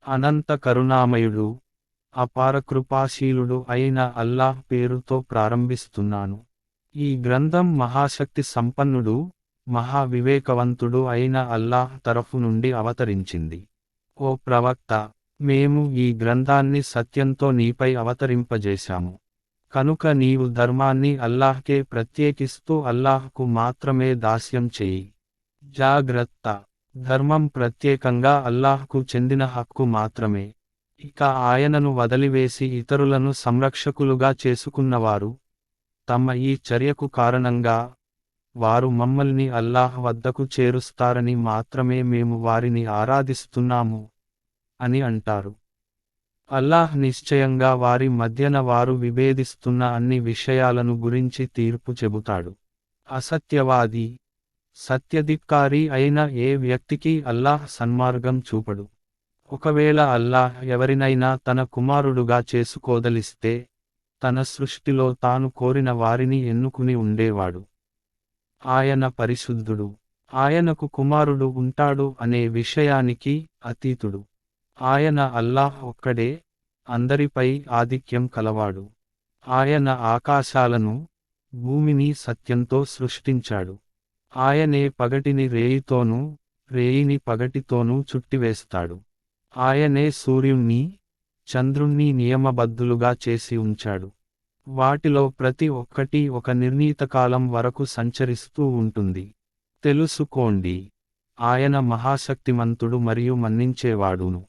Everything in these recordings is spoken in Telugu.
అనంత కరుణామయుడు, అపార కృపాశీలుడు అయిన అల్లాహ్ పేరుతో ప్రారంభిస్తున్నాను. ఈ గ్రంథం మహాశక్తి సంపన్నుడు, మహా వివేకవంతుడు అయిన అల్లాహ్ తరఫు నుండి అవతరించింది. ఓ ప్రవక్త, మేము ఈ గ్రంథాన్ని సత్యంతో నీపై అవతరింపజేశాము. కనుక నీవు ధర్మాన్ని అల్లాహ్కే ప్రత్యేకిస్తూ అల్లాహ్కు మాత్రమే దాస్యం చెయ్యి. జాగ్రత్త! ధర్మం ప్రత్యేకంగా అల్లాహ్కు చెందిన హక్కు మాత్రమే. ఇక ఆయనను వదిలివేసి ఇతరులను సంరక్షకులుగా చేసుకున్నవారు, తమ ఈ చర్యకు కారణంగా వారు మమ్మల్ని అల్లాహ్ వద్దకు చేరుస్తారని మాత్రమే మేము వారిని ఆరాధిస్తున్నాము అని అంటారు. అల్లాహ్ నిశ్చయంగా వారి మధ్యన వారు విభేదిస్తున్న అన్ని విషయాలను గురించి తీర్పు చెబుతాడు. అసత్యవాది, సత్యధిక్కారి అయిన ఏ వ్యక్తికి అల్లాహ్ సన్మార్గం చూపడు. ఒకవేళ అల్లాహ్ ఎవరినైనా తన కుమారుడుగా చేసుకోదలిస్తే, తన సృష్టిలో తాను కోరిన వారిని ఎన్నుకుని ఉండేవాడు. ఆయన పరిశుద్ధుడు, ఆయనకు కుమారుడు ఉంటాడు అనే విషయానికి అతీతుడు. ఆయన అల్లాహ్ ఒక్కడే, అందరిపై ఆధిక్యం కలవాడు. ఆయన ఆకాశాలను, భూమిని సత్యంతో సృష్టించాడు. ఆయనే పగటిని రేయితోనూ, రేయిని పగటితోనూ చుట్టివేస్తాడు. ఆయనే సూర్యుణ్ణి, చంద్రుణ్ణి నియమబద్ధులుగా చేసి ఉంచాడు. వాటిలో ప్రతి ఒక్కటి ఒక నిర్ణీతకాలం వరకు సంచరిస్తూ ఉంటుంది. తెలుసుకోండి, ఆయన మహాశక్తిమంతుడు మరియు మన్నించేవాడును.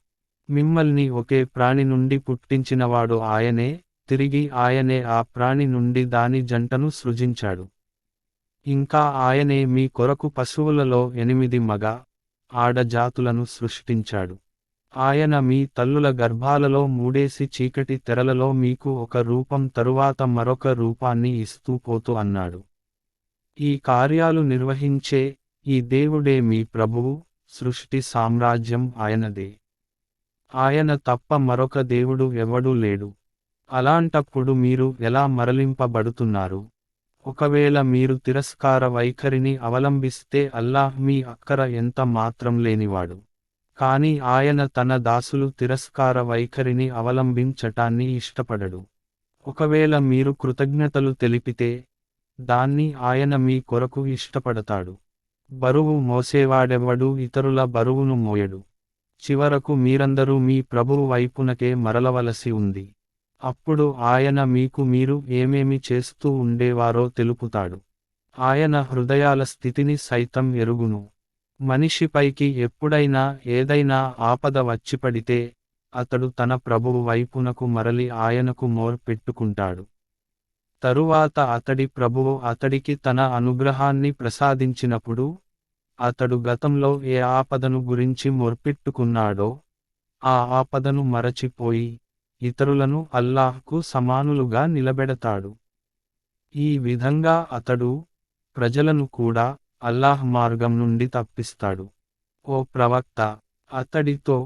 మిమ్మల్ని ఒకే ప్రాణి నుండి పుట్టించినవాడు ఆయనే, తిరిగి ఆయనే ఆ ప్రాణి నుండి దాని జంటను సృజించాడు. ఇంకా ఆయనే మీ కొరకు పశువులలో 8 మగ, ఆడ జాతులను సృష్టించాడు. ఆయన మీ తల్లుల గర్భాలలో మూడేసి చీకటి తెరలలో మీకు ఒక రూపం తరువాత మరొక రూపాన్ని ఇస్తూ పోతూ అన్నాడు. ఈ కార్యాలు నిర్వహించే ఈ దేవుడే మీ ప్రభువు, సృష్టి సామ్రాజ్యం ఆయనదే. ఆయన తప్ప మరొక దేవుడు ఎవడూ లేడు. అలాంటప్పుడు మీరు ఎలా మరలింపబడుతున్నారు? ఒకవేళ మీరు తిరస్కార వైఖరిని అవలంబిస్తే అల్లాహ్ మీ అక్కర ఎంత మాత్రం లేనివాడు. కాని ఆయన తన దాసులు తిరస్కార వైఖరిని అవలంబించటాన్ని ఇష్టపడడు. ఒకవేళ మీరు కృతజ్ఞతలు తెలిపితే, దాన్ని ఆయన మీ కొరకు ఇష్టపడతాడు. బరువు మోసేవాడెవ్వడూ ఇతరుల బరువును మోయడు. చివరకు మీరందరూ మీ ప్రభువు వైపునకే మరలవలసి ఉంది. అప్పుడు ఆయన మీకు మీరు ఏమేమి చేస్తూ ఉండేవారో తెలుపుతాడు. ఆయన హృదయాల స్థితిని సైతం ఎరుగును. మనిషిపైకి ఎప్పుడైనా ఏదైనా ఆపద వచ్చిపడితే, అతడు తన ప్రభువు వైపునకు మరలి ఆయనకు మోర్పెట్టుకుంటాడు. తరువాత అతడి ప్రభువు అతడికి తన అనుగ్రహాన్ని ప్రసాదించినప్పుడు, అతడు గతంలో ఏ ఆపదను గురించి మొర్పెట్టుకున్నాడో, ఆ ఆపదను మరచిపోయి, ఇతరులను అల్లాహ్కు సమానులుగా నిలబెడతాడు. ఈ విధంగా అతడు, ప్రజలను కూడా అల్లాహ్ మార్గం నుండి తప్పిస్తాడు. ఓ ప్రవక్త, అతడితో,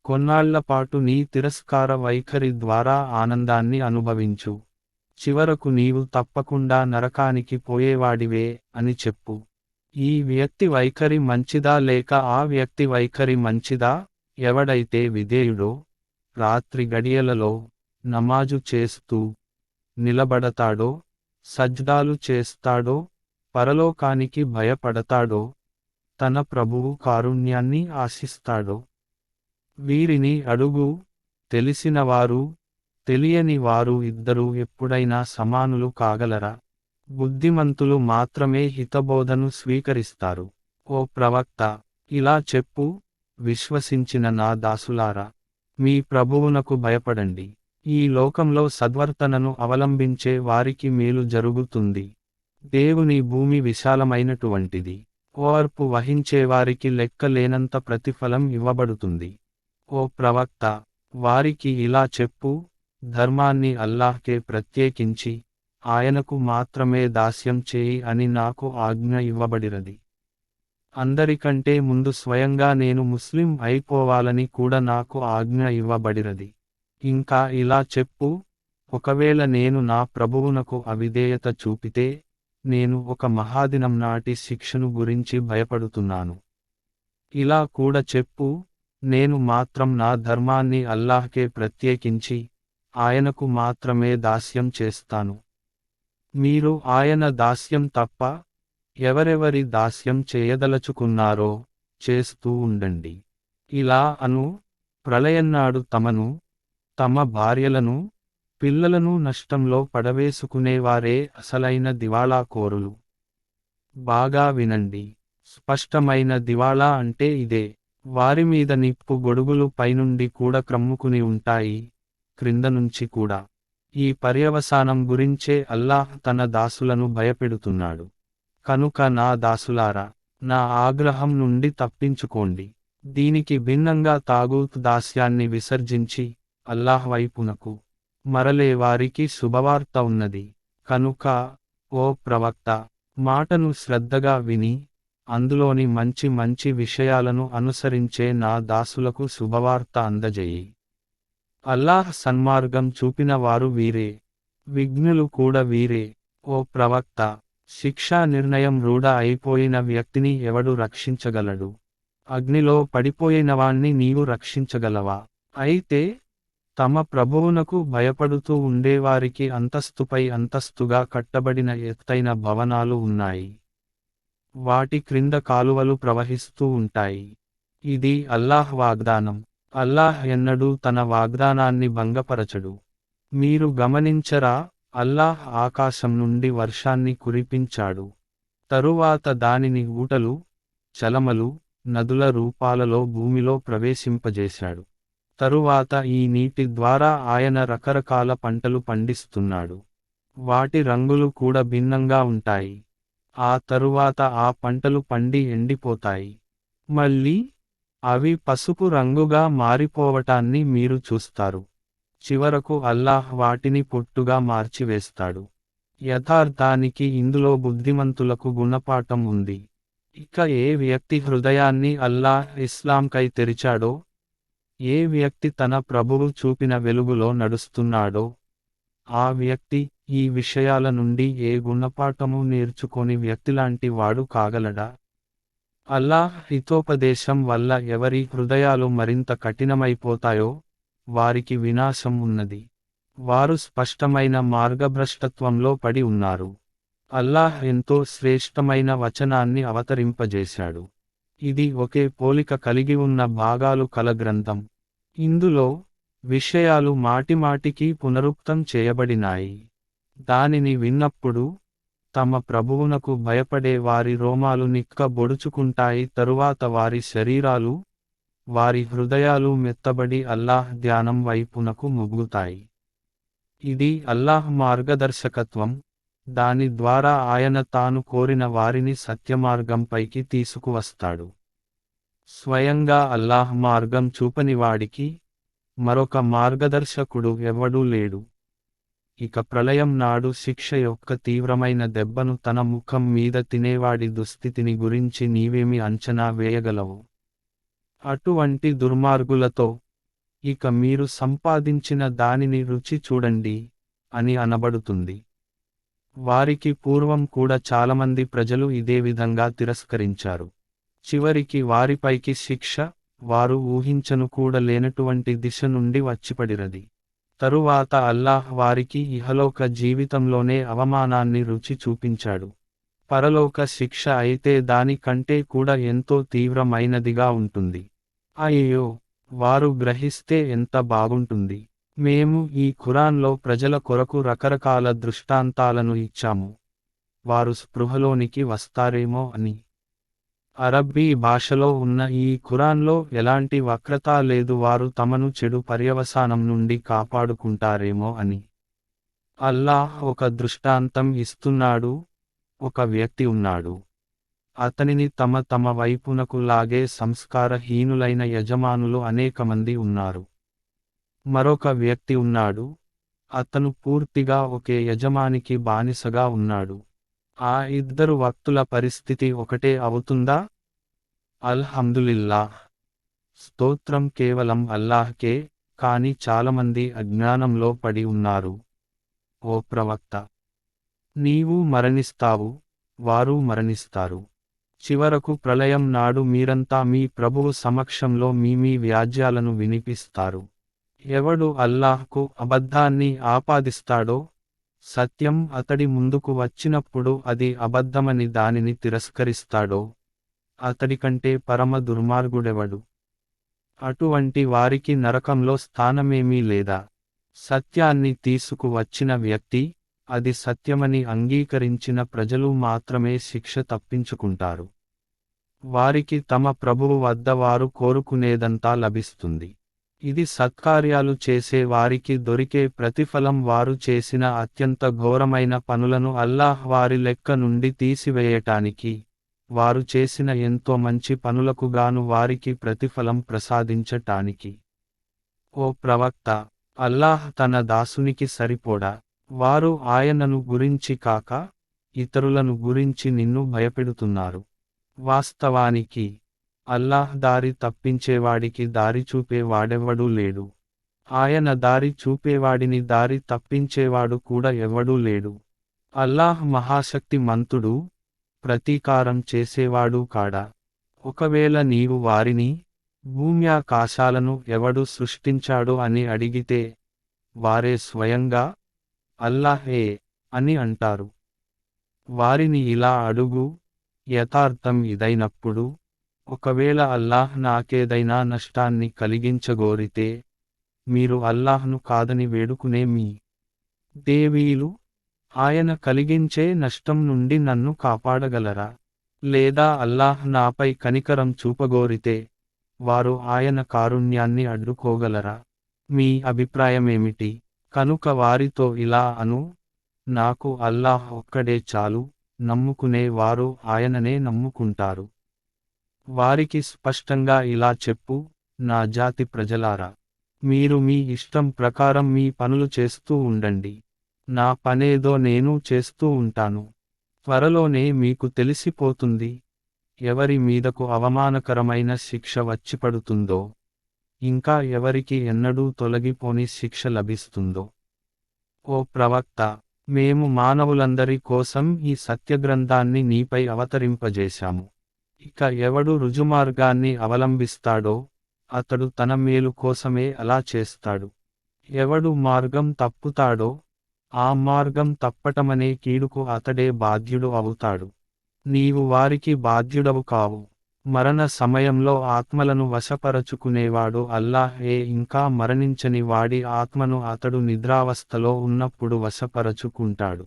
కొన్నాళ్లపాటు నీ తిరస్కార వైఖరి ద్వారా ఆనందాన్ని అనుభవించు. చివరకు నీవు తప్పకుండా నరకానికి పోయేవాడివే అని చెప్పు. ఈ వ్యక్తి వైఖరి మంచిదా లేక ఆ వ్యక్తి వైఖరి మంచిదా? ఎవడైతే విధేయుడో, రాత్రి గడియలలో నమాజు చేస్తూ నిలబడతాడో, సజ్దాలు చేస్తాడో, పరలోకానికి భయపడతాడో, తన ప్రభువు కారుణ్యాన్ని ఆశిస్తాడో, వీరిని అడుగు. తెలిసినవారు, తెలియని వారు ఇద్దరూ ఎప్పుడైనా సమానులు కాగలరా? బుద్ధిమంతులు మాత్రమే హితబోధను స్వీకరిస్తారు. ఓ ప్రవక్త, ఇలా చెప్పు, విశ్వసించిన నా దాసులారా, మీ ప్రభువునకు భయపడండి. ఈ లోకంలో సద్వర్తనను అవలంబించే వారికి మేలు జరుగుతుంది. దేవుని భూమి విశాలమైనటువంటిది. ఓర్పు వహించేవారికి లెక్క లేనంత ప్రతిఫలం ఇవ్వబడుతుంది. ఓ ప్రవక్త, వారికి ఇలా చెప్పు, ధర్మాన్ని అల్లాహ్కే ప్రత్యేకించి, ఆయనకు మాత్రమే దాస్యం చేయి అని నాకు ఆజ్ఞ ఇవ్వబడినది. అందరికంటే ముందు స్వయంగా నేను ముస్లిం అయిపోవాలని కూడా నాకు ఆజ్ఞ ఇవ్వబడినది. ఇంకా ఇలా చెప్పు, ఒకవేళ నేను నా ప్రభువునకు అవిధేయత చూపితే, నేను ఒక మహాదినం నాటి శిక్షను గురించి భయపడుతున్నాను. ఇలా కూడా చెప్పు, నేను మాత్రం నా ధర్మాన్ని అల్లాహ్కే ప్రత్యేకించి ఆయనకు మాత్రమే దాస్యం చేస్తాను. మీరు ఆయన దాస్యం తప్ప ఎవరెవరి దాస్యం చేయదలచుకున్నారో చేస్తూ ఉండండి. ఇలా ప్రళయన్నాడు తమను, తమ భార్యలను, పిల్లలను నష్టంలో పడవేసుకునేవారే అసలైన దివాళాకోరులు. బాగా వినండి. స్పష్టమైన దివాళా అంటే ఇదే. వారిమీద నిప్పు గొడుగులు పైనుండి కూడా క్రమ్ముకుని ఉంటాయి, క్రింద నుంచి కూడా. ఈ పర్యవసానం గురించే అల్లాహ్ తన దాసులను భయపెడుతున్నాడు. కనుక నా దాసులారా, నా ఆగ్రహం నుండి తప్పించుకోండి. దీనికి భిన్నంగా తాగూత్ దాస్యాన్ని విసర్జించి అల్లాహ్ వైపునకు మరలే వారికి శుభవార్త ఉన్నది. కనుక ఓ ప్రవక్త, మాటను శ్రద్ధగా విని అందులోని మంచి మంచి విషయాలను అనుసరించే నా దాసులకు శుభవార్త అందజేయి. అల్లాహ్ సన్మార్గం చూపిన వారు వీరే, విఘ్నులు కూడా వీరే. ఓ ప్రవక్త, శిక్షా నిర్ణయం రూఢ అయిపోయిన వ్యక్తిని ఎవడు రక్షించగలడు? అగ్నిలో పడిపోయినవాణ్ణి నీవు రక్షించగలవా? అయితే తమ ప్రభువునకు భయపడుతూ ఉండేవారికి అంతస్తుపై అంతస్తుగా కట్టబడిన ఎత్తైన భవనాలు ఉన్నాయి. వాటి క్రింద కాలువలు ప్రవహిస్తూ ఉంటాయి. ఇది అల్లాహ్ వాగ్దానం. అల్లాహ్ ఎన్నడూ తన వాగ్దానాన్ని భంగపరచడు. మీరు గమనించరా, అల్లాహ్ ఆకాశం నుండి వర్షాన్ని కురిపించాడు. తరువాత దానిని ఊటలు, చలమలు, నదుల రూపాలలో భూమిలో ప్రవేశింపజేశాడు. తరువాత ఈ నీటి ద్వారా ఆయన రకరకాల పంటలు పండిస్తున్నాడు. వాటి రంగులు కూడా భిన్నంగా ఉంటాయి. ఆ తరువాత ఆ పంటలు పండి ఎండిపోతాయి. మళ్ళీ అవి పసుపు రంగుగా మారిపోవటాన్ని మీరు చూస్తారు. చివరకు అల్లాహ్ వాటిని పొట్టుగా మార్చివేస్తాడు. యథార్థానికి ఇందులో బుద్ధిమంతులకు గుణపాఠం ఉంది. ఇక ఏ వ్యక్తి హృదయాన్ని అల్లాహ్ ఇస్లాంకై తెరిచాడో, ఏ వ్యక్తి తన ప్రభువు చూపిన వెలుగులో నడుస్తున్నాడో, ఆ వ్యక్తి ఈ విషయాల నుండి ఏ గుణపాఠము నేర్చుకొని వ్యక్తిలాంటి వాడు కాగలడా? అల్లాహ్ హితోపదేశం వల్ల ఎవరి హృదయాలు మరింత కఠినమైపోతాయో వారికి వినాశం ఉన్నది. వారు స్పష్టమైన మార్గభ్రష్టత్వంలో పడి ఉన్నారు. అల్లాహ్ ఎంతో శ్రేష్టమైన వచనాన్ని అవతరింపజేశాడు. ఇది ఒకే పోలిక కలిగి ఉన్న భాగాలు కల గ్రంథం. ఇందులో విషయాలు మాటిమాటికి పునరుక్తం చేయబడినాయి. దానిని విన్నప్పుడు తమ ప్రభువునకు భయపడే వారి రోమాలు నిక్కబొడుచుకుంటాయి. తరువాత వారి శరీరాలు, వారి హృదయాలు మెత్తబడి అల్లాహ్ ధ్యానం వైపునకు మొగ్గుతాయి. ఇది అల్లాహ్ మార్గదర్శకత్వం. దాని ద్వారా ఆయన తాను కోరిన వారిని సత్యమార్గంపైకి తీసుకువస్తాడు. స్వయంగా అల్లాహ్ మార్గం చూపనివాడికి మరొక మార్గదర్శకుడు ఎవ్వడూ లేడు. ఇక ప్రళయం నాడు శిక్ష యొక్క తీవ్రమైన దెబ్బను తన ముఖం మీద తినేవాడి దుస్థితిని గురించి నీవేమి అంచనా వేయగలవు? అటువంటి దుర్మార్గులతో, ఇక మీరు సంపాదించిన దానిని రుచి చూడండి అని అనబడుతుంది. వారికి పూర్వం కూడా చాలామంది ప్రజలు ఇదే విధంగా తిరస్కరించారు. చివరికి వారిపైకి శిక్ష వారు ఊహించను కూడా లేనటువంటి దిశ నుండి వచ్చిపడిరది. తరువాత అల్లాహ్ వారికి ఇహలోక జీవితంలోనే అవమానాన్ని రుచి చూపించాడు. పరలోక శిక్ష అయితే దాని కంటే కూడా ఎంతో తీవ్రమైనదిగా ఉంటుంది. అయ్యో, వారు గ్రహిస్తే ఎంత బాగుంటుంది. మేము ఈ ఖురాన్లో ప్రజల కొరకు రకరకాల దృష్టాంతాలను ఇచ్చాము, వారు స్పృహలోనికి వస్తారేమో అని. అరబ్బీ భాషలో ఉన్న ఈ ఖురాన్లో ఎలాంటి వక్రత లేదు, వారు తమను చెడు పర్యవసానం నుండి కాపాడుకుంటారేమో అని. అల్లాహ్ ఒక దృష్టాంతం ఇస్తున్నాడు. ఒక వ్యక్తి ఉన్నాడు. అతనిని తమ వైపునకు లాగే సంస్కారహీనులైన యజమానులు అనేకమంది ఉన్నారు. మరొక వ్యక్తి ఉన్నాడు. అతను పూర్తిగా ఒకే యజమానికి బానిసగా ఉన్నాడు. ఆ ఇద్దరు వ్యక్తుల పరిస్థితి ఒకటే అవుతుందా? అల్హమ్దులిల్లాహ్, స్తోత్రం కేవలం అల్లాహ్కే. కాని చాలామంది అజ్ఞానంలో పడి ఉన్నారు. ఓ ప్రవక్త, నీవు మరణిస్తావు, వారు మరణిస్తారు. చివరకు ప్రళయం నాడు మీరంతా మీ ప్రభువు సమక్షంలో మీ వ్యాజ్యాలను వినిపిస్తారు. ఎవడు అల్లాహ్కు అబద్ధాన్ని ఆపాదిస్తాడో, సత్యం అతడి ముందుకు వచ్చినప్పుడు అది అబద్ధమని దానిని తిరస్కరిస్తాడో, అతడికంటే పరమ దుర్మార్గుడెవడు? అటువంటి వారికి నరకంలో స్థానమేమీ లేదా? సత్యాన్ని తీసుకు వచ్చిన వ్యక్తి, అది సత్యమని అంగీకరించిన ప్రజలు మాత్రమే శిక్ష తప్పించుకుంటారు. వారికి తమ ప్రభువు వద్ద వారు కోరుకునేదంతా లభిస్తుంది. ఇది సత్కార్యాలు చేసే వారికి దొరికే ప్రతిఫలం. వారు చేసిన అత్యంత ఘోరమైన పనులను అల్లాహ్ వారి లెక్క నుండి తీసివేయటానికి, వారు చేసిన ఎంతో మంచి పనులకుగాను వారికి ప్రతిఫలం ప్రసాదించటానికి. ఓ ప్రవక్త, అల్లాహ్ తన దాసునికి సరిపోడా? వారు ఆయనను గురించి కాక, ఇతరులను గురించి నిన్ను భయపెడుతున్నారు. వాస్తవానికి అల్లాహ్ దారి తప్పించేవాడికి దారి చూపే వాడెవ్వడూ లేడు. ఆయన దారి చూపేవాడిని దారి తప్పించేవాడు కూడా ఎవ్వడూ లేడు. అల్లాహ్ మహాశక్తి మంతుడు, ప్రతీకారం చేసేవాడు కాడా? ఒకవేళ నీవు వారిని, భూమ్యాకాశాలను ఎవడు సృష్టించాడు అని అడిగితే, వారే స్వయంగా అల్లాహే అని అంటారు. వారిని ఇలా అడుగు, యథార్థం ఇదైనప్పుడు, ఒకవేళ అల్లాహ్ నాకేదైనా నష్టాన్ని కలిగించగోరితే, మీరు అల్లాహ్ను కాదని వేడుకునే మీ దేవీలు, ఆయన కలిగించే నష్టం నుండి నన్ను కాపాడగలరా? లేదా అల్లాహ్ నాపై కనికరం చూపగోరితే, వారు ఆయన కారుణ్యాన్ని అడ్డుకోగలరా? మీ అభిప్రాయమేమిటి? కనుక వారితో ఇలా అను, నాకు అల్లాహ్ ఒక్కడే చాలు, నమ్ముకునే వారు ఆయననే నమ్ముకుంటారు. వారికి స్పష్టంగా ఇలా చెప్పు, నా జాతి ప్రజలారా, మీరు మీ ఇష్టం ప్రకారం మీ పనులు చేస్తూ ఉండండి. నా పనేదో నేను చేస్తూ ఉంటాను. త్వరలోనే మీకు తెలిసిపోతుంది, ఎవరి మీదకు అవమానకరమైన శిక్ష వచ్చిపడుతుందో, ఇంకా ఎవరికి ఎన్నడూ తొలగిపోని శిక్ష లభిస్తుందో. ఓ ప్రవక్త, మేము మానవులందరి కోసం ఈ సత్యగ్రంథాన్ని నీపై అవతరింపజేశాము. ఇక ఎవడు రుజుమార్గాన్ని అవలంబిస్తాడో, అతడు తన మేలు కోసమే అలా చేస్తాడు. ఎవడు మార్గం తప్పుతాడో, ఆ మార్గం తప్పటమనే కీడుకు అతడే బాధ్యుడు అవుతాడు. నీవు వారికి బాధ్యుడవు కావు. మరణ సమయంలో ఆత్మలను వశపరచుకునేవాడు అల్లాహే. ఇంకా మరణించని వాడి ఆత్మను అతడు నిద్రావస్థలో ఉన్నప్పుడు వశపరచుకుంటాడు.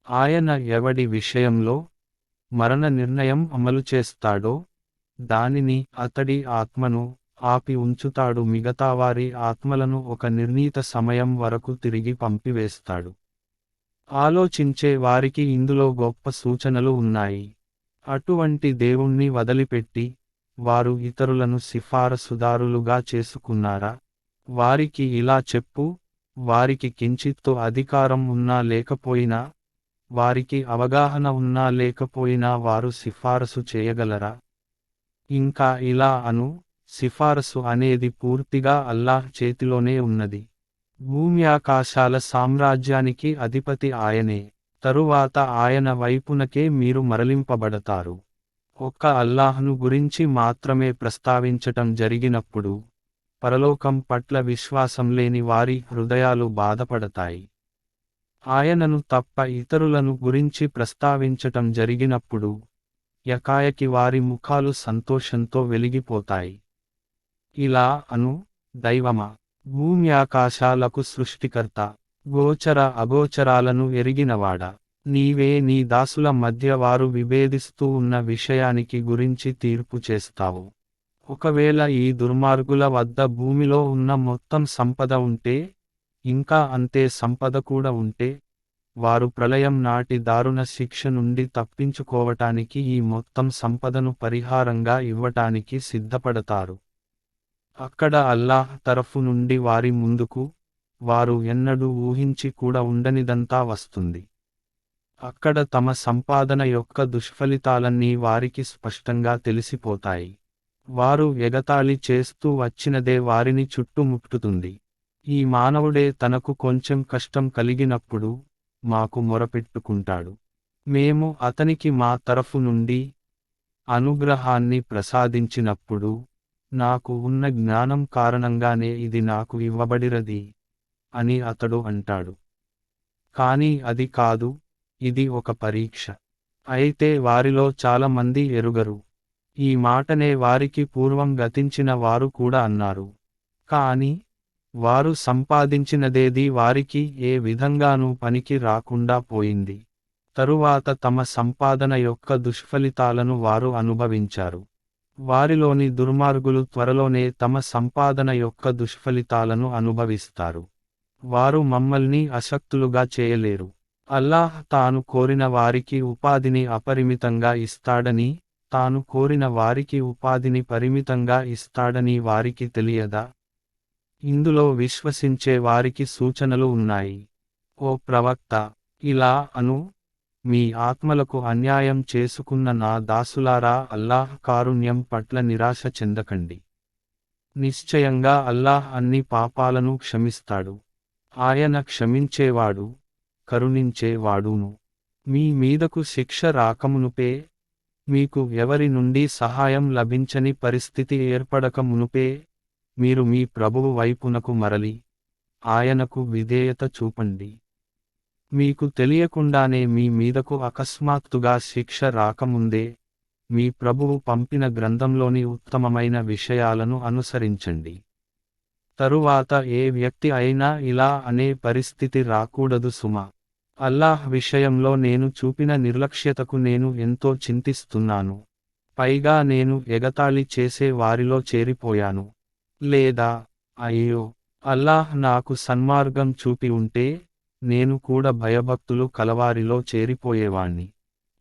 ఆయన ఎవడి విషయంలో మరణ నిర్ణయం అమలు చేస్తాడో, దానిని, అతడి ఆత్మను ఆపి ఉంచుతాడు. మిగతావారి ఆత్మలను ఒక నిర్ణీత సమయం వరకు తిరిగి పంపివేస్తాడు. ఆలోచించే వారికి ఇందులో గొప్ప సూచనలు ఉన్నాయి. అటువంటి దేవుణ్ణి వదిలిపెట్టి, వారు ఇతరులను సిఫారసుదారులుగా చేసుకున్నారా? వారికి ఇలా చెప్పు, వారికి కించిత్తు అధికారం ఉన్నా లేకపోయినా, వారికి అవగాహన ఉన్నా లేకపోయినా వారు సిఫారసు చేయగలరా? ఇంకా ఇలా అను, సిఫారసు అనేది పూర్తిగా అల్లాహ్ చేతిలోనే ఉన్నది. భూమ్యాకాశాల సామ్రాజ్యానికి అధిపతి ఆయనే. తరువాత ఆయన వైపునకే మీరు మరలింపబడతారు. ఒక్క అల్లాహ్ను గురించి మాత్రమే ప్రస్తావించటం జరిగినప్పుడు, పరలోకం పట్ల విశ్వాసం లేని వారి హృదయాలు బాధపడతాయి. ఆయనను తప్ప ఇతరులను గురించి ప్రస్తావించటం జరిగినప్పుడు, యకాయకి వారి ముఖాలు సంతోషంతో వెలిగిపోతాయి. ఇలా అను, దైవమా, భూమ్యాకాశాలకు సృష్టికర్త, గోచర అగోచరాలను ఎరిగినవాడా, నీవే నీ దాసుల మధ్య వారు విభేదిస్తూ ఉన్న విషయానికి గురించి తీర్పు చేస్తావు. ఒకవేళ ఈ దుర్మార్గుల వద్ద భూమిలో ఉన్న మొత్తం సంపద ఉంటే, ఇంకా అంతే సంపద కూడా ఉంటే, వారు ప్రళయం నాటి దారుణ శిక్ష నుండి తప్పించుకోవటానికి ఈ మొత్తం సంపదను పరిహారంగా ఇవ్వటానికి సిద్ధపడతారు. అక్కడ అల్లాహ్ తరఫు నుండి వారి ముందుకు, వారు ఎన్నడూ ఊహించి కూడా ఉండనిదంతా వస్తుంది. అక్కడ తమ సంపాదన యొక్క దుష్ఫలితాలన్నీ వారికి స్పష్టంగా తెలిసిపోతాయి. వారు ఎగతాళి చేస్తూ వచ్చినదే వారిని చుట్టుముట్టుతుంది. ఈ మానవుడే తనకు కొంచెం కష్టం కలిగినప్పుడు మాకు మొరపెట్టుకుంటాడు. మేము అతనికి మా తరఫు నుండి అనుగ్రహాన్ని ప్రసాదించినప్పుడు నాకు ఉన్న జ్ఞానం కారణంగానే ఇది నాకు ఇవ్వబడిరది అని అతడు అంటాడు. కానీ అది కాదు, ఇది ఒక పరీక్ష. అయితే వారిలో చాలా మంది ఎరుగరు. ఈ మాటనే వారికి పూర్వం గతించిన వారు కూడా అన్నారు. కాని వారు సంపాదించినదేది వారికి ఏ విధంగానూ పనికి రాకుండా పోయింది. తరువాత తమ సంపాదన యొక్క దుష్ఫలితాలను వారు అనుభవించారు. వారిలోని దుర్మార్గులు త్వరలోనే తమ సంపాదన యొక్క దుష్ఫలితాలను అనుభవిస్తారు. వారు మమ్మల్ని అశక్తులుగా చేయలేరు. అల్లాహ్ తాను కోరిన వారికి ఉపాధిని అపరిమితంగా ఇస్తాడని, తాను కోరిన వారికి ఉపాధిని పరిమితంగా ఇస్తాడని వారికి తెలియదా? ఇందులో విశ్వసించే వారికి సూచనలు ఉన్నాయి. ఓ ప్రవక్త, ఇలా అను, మీ ఆత్మలకు అన్యాయం చేసుకున్న నా దాసులారా, అల్లాహ్ కారుణ్యం పట్ల నిరాశ చెందకండి. నిశ్చయంగా అల్లాహ్ అన్ని పాపాలను క్షమిస్తాడు. ఆయన క్షమించేవాడు, కరుణించేవాడును. మీ మీదకు శిక్ష రాకమునుపే, మీకు ఎవరి నుండి సహాయం లభించని పరిస్థితి ఏర్పడక మునుపే, మీరు మీ ప్రభువు వైపునకు మరలి, ఆయనకు విధేయత చూపండి. మీకు తెలియకుండానే మీ మీదకు అకస్మాత్తుగా శిక్ష రాకముందే, మీ ప్రభువు పంపిన గ్రంథంలోని ఉత్తమమైన విషయాలను అనుసరించండి. తరువాత ఏ వ్యక్తి అయినా ఇలా అనే పరిస్థితి రాకూడదు సుమా. అల్లాహ్ విషయంలో నేను చూపిన నిర్లక్ష్యతకు నేను ఎంతో చింతిస్తున్నాను. పైగా నేను ఎగతాళి చేసే వారిలో చేరిపోయాను. లేదా, అయ్యో, అల్లాహ్ నాకు సన్మార్గం చూపి ఉంటే, నేను కూడా భయభక్తులు కలవారిలో చేరిపోయేవాణ్ణి.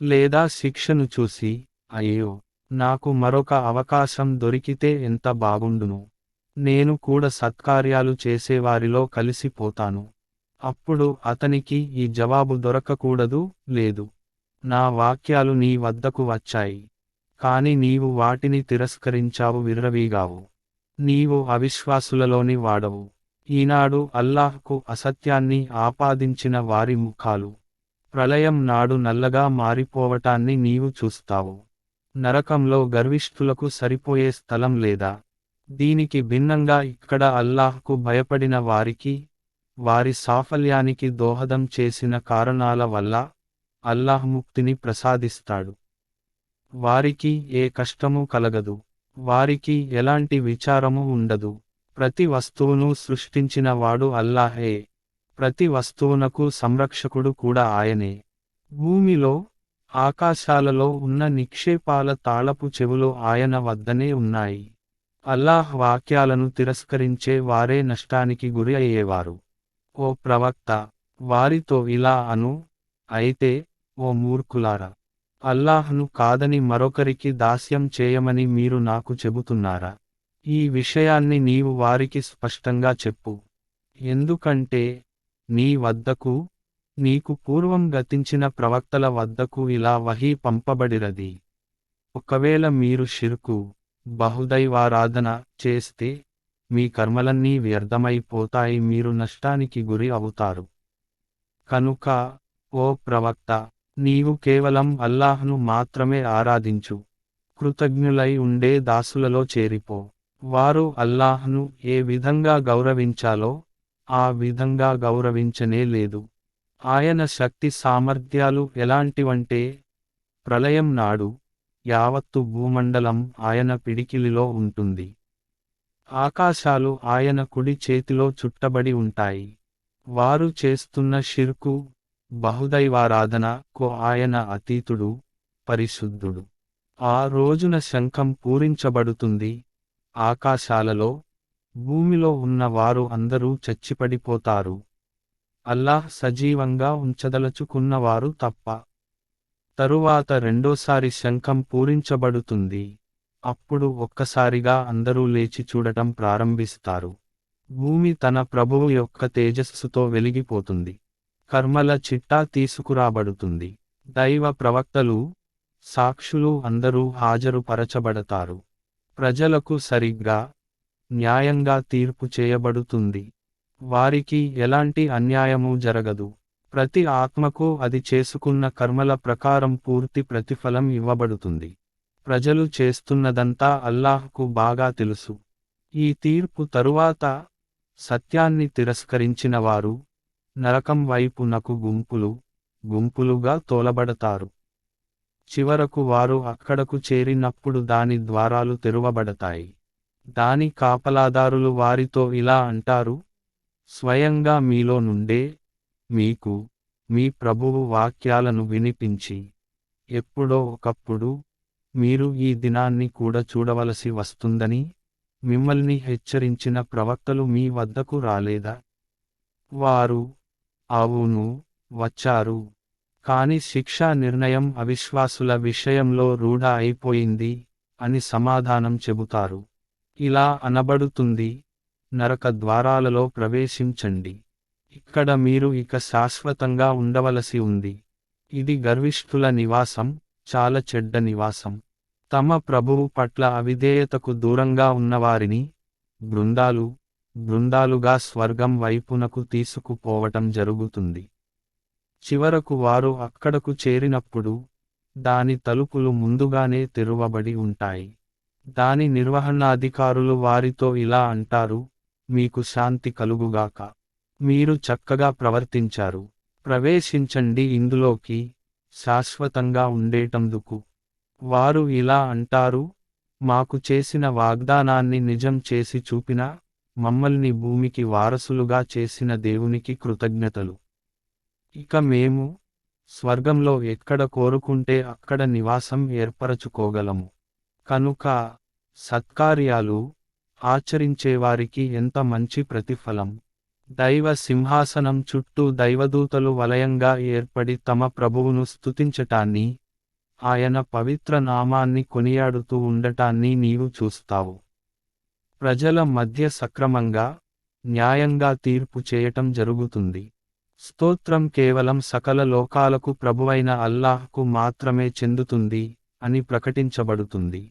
లేదా శిక్షను చూసి, అయ్యో, నాకు మరొక అవకాశం దొరికితే ఎంత బాగుండును, నేను కూడా సత్కార్యాలు చేసేవారిలో కలిసిపోతాను. అప్పుడు అతనికి ఈ జవాబు దొరకకూడదు, లేదు, నా వాక్యాలు నీ వద్దకు వచ్చాయి, కాని నీవు వాటిని తిరస్కరించావు, విర్రవీగావు. నీవు అవిశ్వాసులలోని వాడవు. ఈనాడు అల్లాహ్కు అసత్యాన్ని ఆపాదించిన వారి ముఖాలు ప్రళయం నాడు నల్లగా మారిపోవటాన్ని నీవు చూస్తావు. నరకంలో గర్విష్ఠులకు సరిపోయే స్థలం లేదా? దీనికి భిన్నంగా ఇక్కడ అల్లాహ్కు భయపడిన వారికి, వారి సాఫల్యానికి దోహదం చేసిన కారణాల వల్ల అల్లాహ్ ముక్తిని ప్రసాదిస్తాడు. వారికి ఏ కష్టము కలగదు, వారికి ఎలాంటి విచారము ఉండదు. ప్రతి వస్తువును సృష్టించిన వాడు అల్లాహే, ప్రతి వస్తువునకు సంరక్షకుడు కూడా ఆయనే. భూమిలో, ఆకాశాలలో ఉన్న నిక్షేపాల తాళపు చెవులు ఆయన వద్దనే ఉన్నాయి. అల్లాహ్ వాక్యాలను తిరస్కరించే వారే నష్టానికి గురి అయ్యేవారు. ఓ ప్రవక్త, వారితో ఇలా అను, అయితే, ఓ మూర్ఖులారా, అల్లాహ్ను కాదని మరొకరికి దాస్యం చేయమని మీరు నాకు చెబుతున్నారా? ఈ విషయాన్ని నీవు వారికి స్పష్టంగా చెప్పు. ఎందుకంటే, నీ వద్దకు, నీకు పూర్వం గతించిన ప్రవక్తల వద్దకు ఇలా వహీ పంపబడిరది. ఒకవేళ మీరు షిర్కు, బహుదైవారాధన చేస్తే, మీ కర్మలన్నీ వ్యర్థమైపోతాయి, మీరు నష్టానికి గురి అవుతారు. కనుక, ఓ ప్రవక్త, నీవు కేవలం అల్లాహ్ను మాత్రమే ఆరాధించు. కృతజ్ఞులై ఉండే దాసులలో చేరిపో. వారు అల్లాహ్ను ఏ విధంగా గౌరవించాలో, ఆ విధంగా గౌరవించనే లేదు. ఆయన శక్తి సామర్థ్యాలు ఎలాంటివంటే, ప్రళయం నాడు, యావత్తు భూమండలం ఆయన పిడికిలిలో ఉంటుంది. ఆకాశాలు ఆయన కుడి చేతిలో చుట్టబడి ఉంటాయి. వారు చేస్తున్న షిర్కు, బహుదైవారాధన కు ఆయన అతీతుడు, పరిశుద్ధుడు. ఆ రోజున శంఖం పూరించబడుతుంది. ఆకాశాలలో, భూమిలో ఉన్న వారు అందరూ చచ్చిపడిపోతారు. అల్లాహ్ సజీవంగా ఉంచదలచుకున్నవారు తప్ప. తరువాత రెండోసారి శంఖం పూరించబడుతుంది. అప్పుడు ఒక్కసారిగా అందరూ లేచి చూడటం ప్రారంభిస్తారు. భూమి తన ప్రభువు యొక్క తేజస్సుతో వెలిగిపోతుంది. కర్మల చిట్టా తీసుకురాబడుతుంది. దైవ ప్రవక్తలు, సాక్షులు అందరూ హాజరుపరచబడతారు. ప్రజలకు సరిగ్గా, న్యాయంగా తీర్పు చేయబడుతుంది. వారికి ఎలాంటి అన్యాయమూ జరగదు. ప్రతి ఆత్మకు అది చేసుకున్న కర్మల ప్రకారం పూర్తి ప్రతిఫలం ఇవ్వబడుతుంది. ప్రజలు చేస్తున్నదంతా అల్లాహ్కు బాగా తెలుసు. ఈ తీర్పు తరువాత సత్యాన్ని తిరస్కరించిన వారు నరకం వైపునకు గుంపులుగా తోలబడతారు. చివరకు వారు అక్కడకు చేరినప్పుడు దాని ద్వారాలు తెరువబడతాయి. దాని కాపలాదారులు వారితో ఇలా అంటారు, స్వయంగా మీలో నుండే మీకు మీ ప్రభువు వాక్యాలను వినిపించి ఎప్పుడో ఒకప్పుడు మీరు ఈ దినాన్ని కూడా చూడవలసి వస్తుందని మిమ్మల్ని హెచ్చరించిన ప్రవక్తలు మీ వద్దకు రాలేదా? వారు అవును వచ్చారు, కాని శిక్షా నిర్ణయం అవిశ్వాసుల విషయంలో రూఢ అయిపోయింది అని సమాధానం చెబుతారు. ఇలా అనబడుతుంది, నరక ద్వారాలలో ప్రవేశించండి, ఇక్కడ మీరు ఇక శాశ్వతంగా ఉండవలసి ఉంది. ఇది గర్విష్ఠుల నివాసం, చాలా చెడ్డ నివాసం. తమ ప్రభువు పట్ల అవిధేయతకు దూరంగా ఉన్నవారిని బృందాలుగా స్వర్గం వైపునకు తీసుకుపోవటం జరుగుతుంది. చివరకు వారు అక్కడకు చేరినప్పుడు దాని తలుపులు ముందుగానే తెరువబడి ఉంటాయి. దాని నిర్వహణాధికారులు వారితో ఇలా అంటారు, మీకు శాంతి కలుగుగాక, మీరు చక్కగా ప్రవర్తించారు, ప్రవేశించండి ఇందులోకి, శాశ్వతంగా ఉండేటందుకు. వారు ఇలా అంటారు, మాకు చేసిన వాగ్దానాన్ని నిజం చేసి చూపిన, మమ్మల్ని భూమికి వారసులుగా చేసిన దేవునికి కృతజ్ఞతలు. ఇక మేము స్వర్గంలో ఎక్కడ కోరుకుంటే అక్కడ నివాసం ఏర్పరచుకోగలము. కనుక సత్కార్యాలు ఆచరించేవారికి ఎంత మంచి ప్రతిఫలం. దైవ సింహాసనం చుట్టూ దైవదూతలు వలయంగా ఏర్పడి తమ ప్రభువును స్తుతించటాన్ని, ఆయన పవిత్ర నామాన్ని కొనియాడుతూ ఉండటాన్ని నీవు చూస్తావు. ప్రజల మధ్య సక్రమంగా, న్యాయంగా తీర్పు చేయటం జరుగుతుంది. స్తోత్రం కేవలం సకల లోకాలకు ప్రభువైన అల్లాహ్కు మాత్రమే చెందుతుంది అని ప్రకటించబడుతుంది.